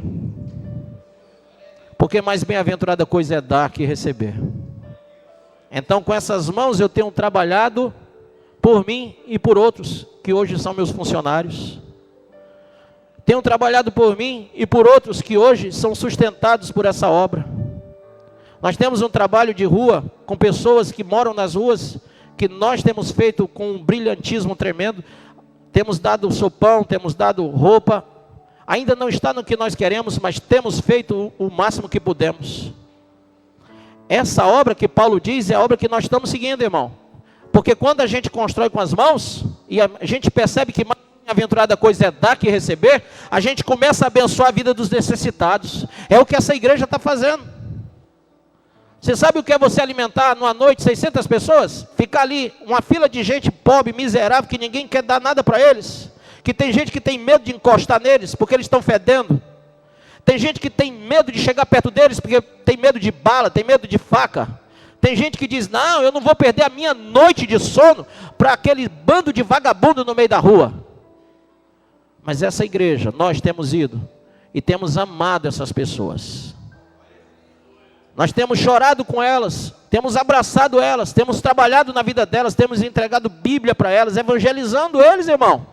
Porque mais bem-aventurada coisa é dar que receber. Então, com essas mãos eu tenho trabalhado por mim e por outros que hoje são meus funcionários. Tenho trabalhado por mim e por outros que hoje são sustentados por essa obra. Nós temos um trabalho de rua com pessoas que moram nas ruas, que nós temos feito com um brilhantismo tremendo. Temos dado sopão, temos dado roupa. Ainda não está no que nós queremos, mas temos feito o máximo que pudemos. Essa obra que Paulo diz é a obra que nós estamos seguindo, irmão. Porque quando a gente constrói com as mãos, e a gente percebe que mais bem-aventurada coisa é dar que receber, a gente começa a abençoar a vida dos necessitados. É o que essa igreja está fazendo. Você sabe o que é você alimentar numa noite 600 pessoas? Ficar ali, uma fila de gente pobre, miserável, que ninguém quer dar nada para eles. Que tem gente que tem medo de encostar neles, porque eles estão fedendo. Tem gente que tem medo de chegar perto deles, porque tem medo de bala, tem medo de faca. Tem gente que diz, não, eu não vou perder a minha noite de sono para aquele bando de vagabundo no meio da rua. Mas essa igreja, nós temos ido e temos amado essas pessoas. Nós temos chorado com elas, temos abraçado elas, temos trabalhado na vida delas, temos entregado Bíblia para elas, evangelizando eles, irmão.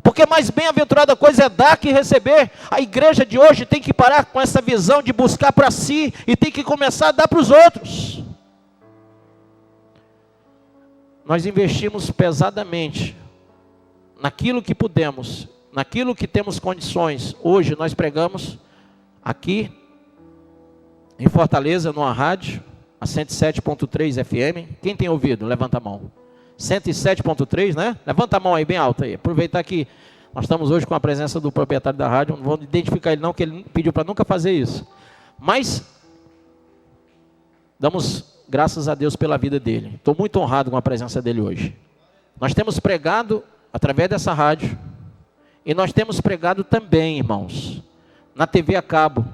Porque mais bem-aventurada coisa é dar que receber. A igreja de hoje tem que parar com essa visão de buscar para si e tem que começar a dar para os outros. Nós investimos pesadamente naquilo que pudemos, naquilo que temos condições. Hoje nós pregamos aqui em Fortaleza, numa rádio, a 107.3 FM. Quem tem ouvido? Levanta a mão. 107.3, né? Levanta a mão aí, bem alta aí. Aproveitar que nós estamos hoje com a presença do proprietário da rádio. Não vou identificar ele não, que ele pediu para nunca fazer isso. Mas damos graças a Deus pela vida dele. Estou muito honrado com a presença dele hoje. Nós temos pregado através dessa rádio. E nós temos pregado também, irmãos, na TV a cabo,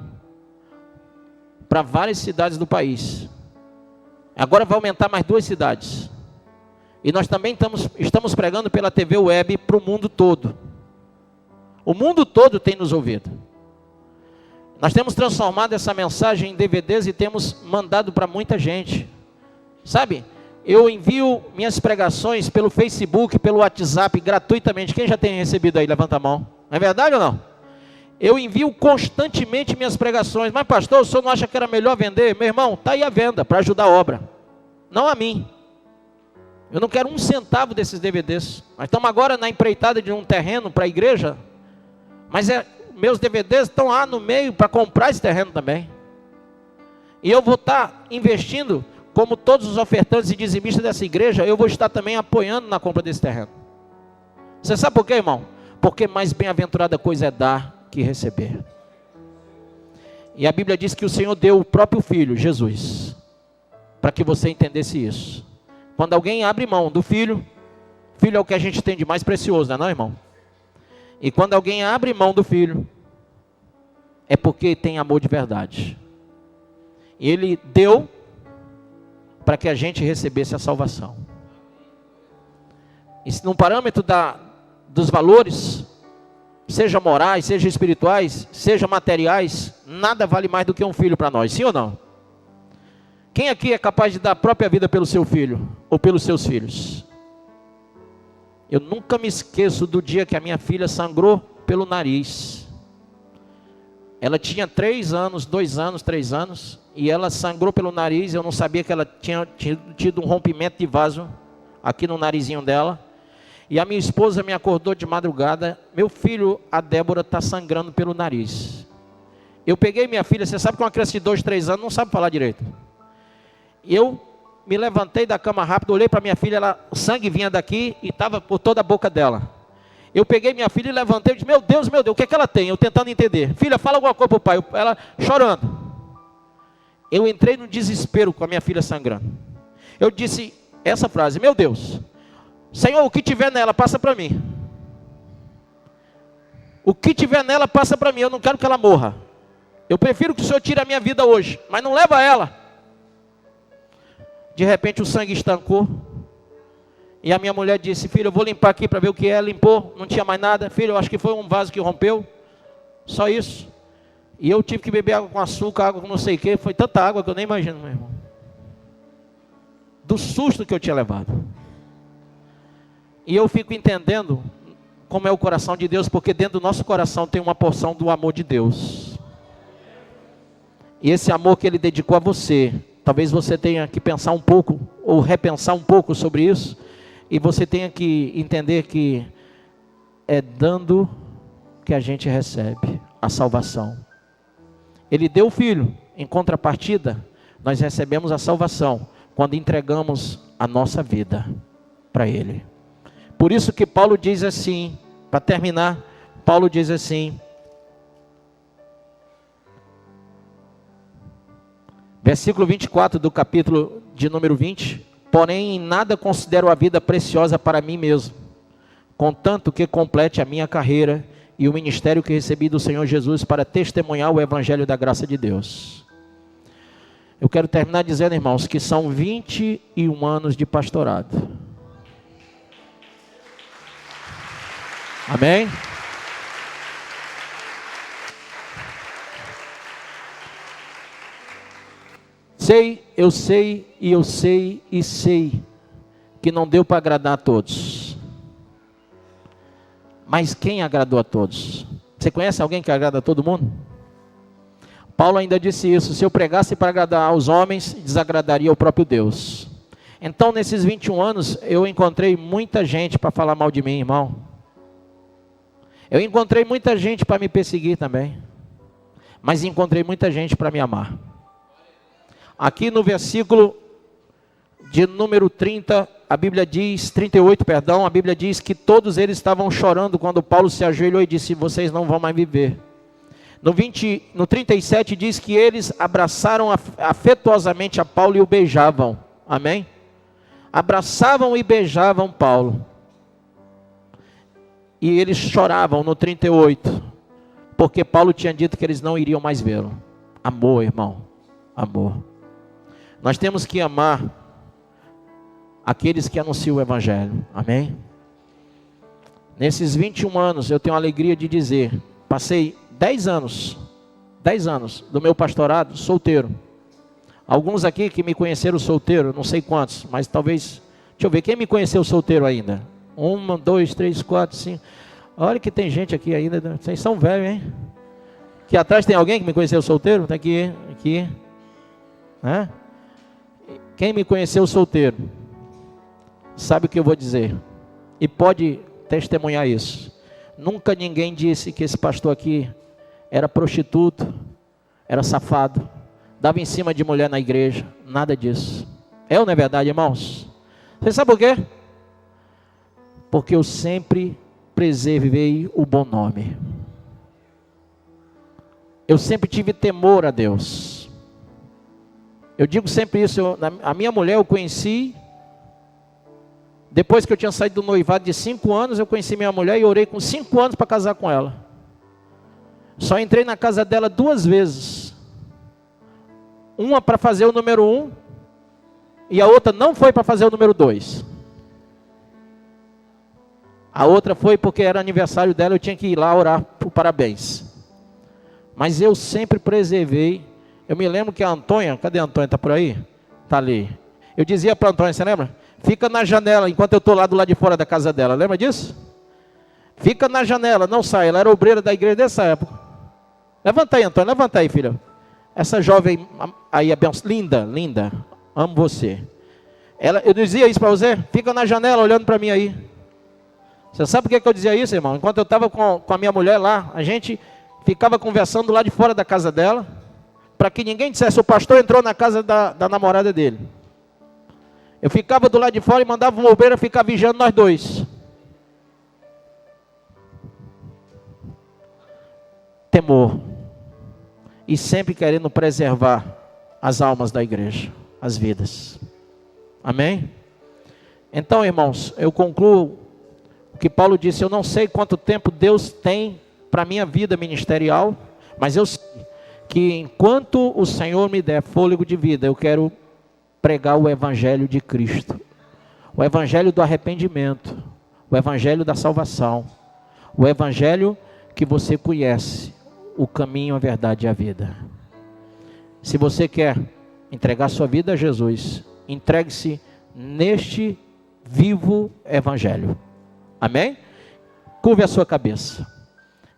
para várias cidades do país. Agora vai aumentar mais 2 cidades. E nós também estamos pregando pela TV web para o mundo todo. O mundo todo tem nos ouvido. Nós temos transformado essa mensagem em DVDs e temos mandado para muita gente. Sabe, eu envio minhas pregações pelo Facebook, pelo WhatsApp, gratuitamente. Quem já tem recebido aí? Levanta a mão. Não é verdade ou não? Eu envio constantemente minhas pregações. Mas pastor, o senhor não acha que era melhor vender? Meu irmão, está aí a venda, para ajudar a obra. Não a mim. Eu não quero 1 centavo desses DVDs. Nós estamos agora na empreitada de um terreno para a igreja. Mas meus DVDs estão lá no meio para comprar esse terreno também. E eu vou estar investindo, como todos os ofertantes e dizimistas dessa igreja, eu vou estar também apoiando na compra desse terreno. Você sabe por quê, irmão? Porque mais bem-aventurada coisa é dar que receber. E a Bíblia diz que o Senhor deu o próprio Filho, Jesus, para que você entendesse isso. Quando alguém abre mão do Filho, Filho é o que a gente tem de mais precioso, não é, não, irmão? E quando alguém abre mão do Filho, é porque tem amor de verdade. E Ele deu para que a gente recebesse a salvação. E se num parâmetro dos valores, seja morais, seja espirituais, seja materiais, nada vale mais do que um filho para nós, sim ou não? Quem aqui é capaz de dar a própria vida pelo seu filho, ou pelos seus filhos? Eu nunca me esqueço do dia que a minha filha sangrou pelo nariz. Ela tinha 3 anos, 2 anos, 3 anos, e ela sangrou pelo nariz. Eu não sabia que ela tinha tido um rompimento de vaso aqui no narizinho dela. E a minha esposa me acordou de madrugada: meu filho, a Débora, está sangrando pelo nariz. Eu peguei minha filha, você sabe que uma criança de 2, 3 anos não sabe falar direito. E eu me levantei da cama rápido, olhei para minha filha, o sangue vinha daqui e estava por toda a boca dela. Eu peguei minha filha e levantei e disse: meu Deus, o que é que ela tem? Eu tentando entender. Filha, fala alguma coisa para o pai. Ela chorando. Eu entrei no desespero com a minha filha sangrando. Eu disse essa frase: meu Deus, Senhor, o que tiver nela, passa para mim. O que tiver nela, passa para mim. Eu não quero que ela morra. Eu prefiro que o Senhor tire a minha vida hoje, mas não leva ela. De repente o sangue estancou. E a minha mulher disse: filho, eu vou limpar aqui para ver o que é. Limpou, não tinha mais nada. Filho, eu acho que foi um vaso que rompeu. Só isso. E eu tive que beber água com açúcar, água com não sei o que. Foi tanta água que eu nem imagino, meu irmão. Do susto que eu tinha levado. E eu fico entendendo como é o coração de Deus, porque dentro do nosso coração tem uma porção do amor de Deus. E esse amor que Ele dedicou a você, talvez você tenha que pensar um pouco, ou repensar um pouco sobre isso, e você tenha que entender que é dando que a gente recebe a salvação. Ele deu o Filho, em contrapartida, nós recebemos a salvação, quando entregamos a nossa vida para Ele. Por isso que Paulo diz assim, para terminar, Paulo diz assim, versículo 24 do capítulo de número 20: porém em nada considero a vida preciosa para mim mesmo, contanto que complete a minha carreira e o ministério que recebi do Senhor Jesus para testemunhar o evangelho da graça de Deus. Eu quero terminar dizendo, irmãos, que são 21 anos de pastorado. Amém? Eu sei que não deu para agradar a todos. Mas quem agradou a todos? Você conhece alguém que agrada a todo mundo? Paulo ainda disse isso: se eu pregasse para agradar aos homens, desagradaria o próprio Deus. Então, nesses 21 anos, eu encontrei muita gente para falar mal de mim, irmão. Eu encontrei muita gente para me perseguir também. Mas encontrei muita gente para me amar. Aqui no versículo de número 30, a Bíblia diz, 38, perdão, a Bíblia diz que todos eles estavam chorando quando Paulo se ajoelhou e disse: vocês não vão mais viver. No 37 diz que eles abraçaram afetuosamente a Paulo e o beijavam. Amém? Abraçavam e beijavam Paulo. E eles choravam no 38, porque Paulo tinha dito que eles não iriam mais vê-lo. Amor, irmão, amor. Nós temos que amar aqueles que anunciam o Evangelho. Amém? Nesses 21 anos, eu tenho a alegria de dizer, passei 10 anos do meu pastorado solteiro. Alguns aqui que me conheceram solteiro, não sei quantos, mas talvez, deixa eu ver, quem me conheceu solteiro ainda? 1, 2, 3, 4, 5. Olha que tem gente aqui ainda, vocês são velhos, hein? Aqui atrás tem alguém que me conheceu solteiro? Está aqui. Né? Quem me conheceu solteiro, sabe o que eu vou dizer, e pode testemunhar isso. Nunca ninguém disse que esse pastor aqui era prostituto, era safado, dava em cima de mulher na igreja, nada disso. É ou não é verdade, irmãos? Você sabe por quê? Porque eu sempre preservei o bom nome. Eu sempre tive temor a Deus. Eu digo sempre isso, a minha mulher eu conheci, depois que eu tinha saído do noivado de 5 anos, eu conheci minha mulher e orei com 5 anos para casar com ela. Só entrei na casa dela 2 vezes. Uma para fazer o número 1 e a outra não foi para fazer o número 2. A outra foi porque era aniversário dela, eu tinha que ir lá orar por parabéns. Mas eu sempre preservei. Eu me lembro que a Antônia, cadê a Antônia? Está por aí? Está ali. Eu dizia para a Antônia, você lembra? Fica na janela enquanto eu estou lá do lado de fora da casa dela. Lembra disso? Fica na janela, não sai. Ela era obreira da igreja dessa época. Levanta aí, Antônia, levanta aí, filha. Essa jovem aí, linda, amo você. Eu dizia isso para você? Fica na janela olhando para mim aí. Você sabe por que eu dizia isso, irmão? Enquanto eu estava com a minha mulher lá, a gente ficava conversando lá de fora da casa dela, para que ninguém dissesse: o pastor entrou na casa da namorada dele. Eu ficava do lado de fora e mandava uma obreira ficar vigiando nós dois. Temor. E sempre querendo preservar as almas da igreja, as vidas. Amém? Então, irmãos, eu concluo o que Paulo disse: eu não sei quanto tempo Deus tem para a minha vida ministerial, mas eu sei que enquanto o Senhor me der fôlego de vida, eu quero pregar o Evangelho de Cristo, o Evangelho do arrependimento, o Evangelho da salvação, o Evangelho que você conhece, o caminho, a verdade e a vida. Se você quer entregar sua vida a Jesus, entregue-se neste vivo Evangelho. Amém? Curve a sua cabeça.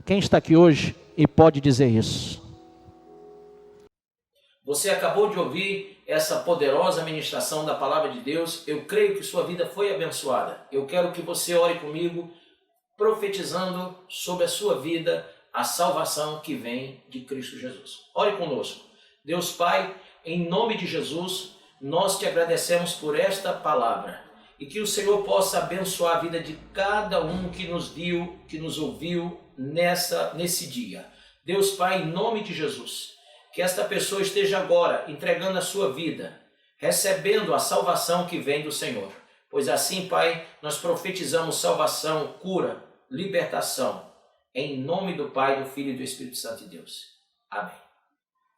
Quem está aqui hoje e pode dizer isso? Você acabou de ouvir essa poderosa ministração da palavra de Deus. Eu creio que sua vida foi abençoada. Eu quero que você ore comigo, profetizando sobre a sua vida a salvação que vem de Cristo Jesus. Ore conosco. Deus Pai, em nome de Jesus, nós te agradecemos por esta palavra. E que o Senhor possa abençoar a vida de cada um que nos viu, que nos ouviu nesse dia. Deus Pai, em nome de Jesus, que esta pessoa esteja agora entregando a sua vida, recebendo a salvação que vem do Senhor. Pois assim, Pai, nós profetizamos salvação, cura, libertação, em nome do Pai, do Filho e do Espírito Santo de Deus. Amém.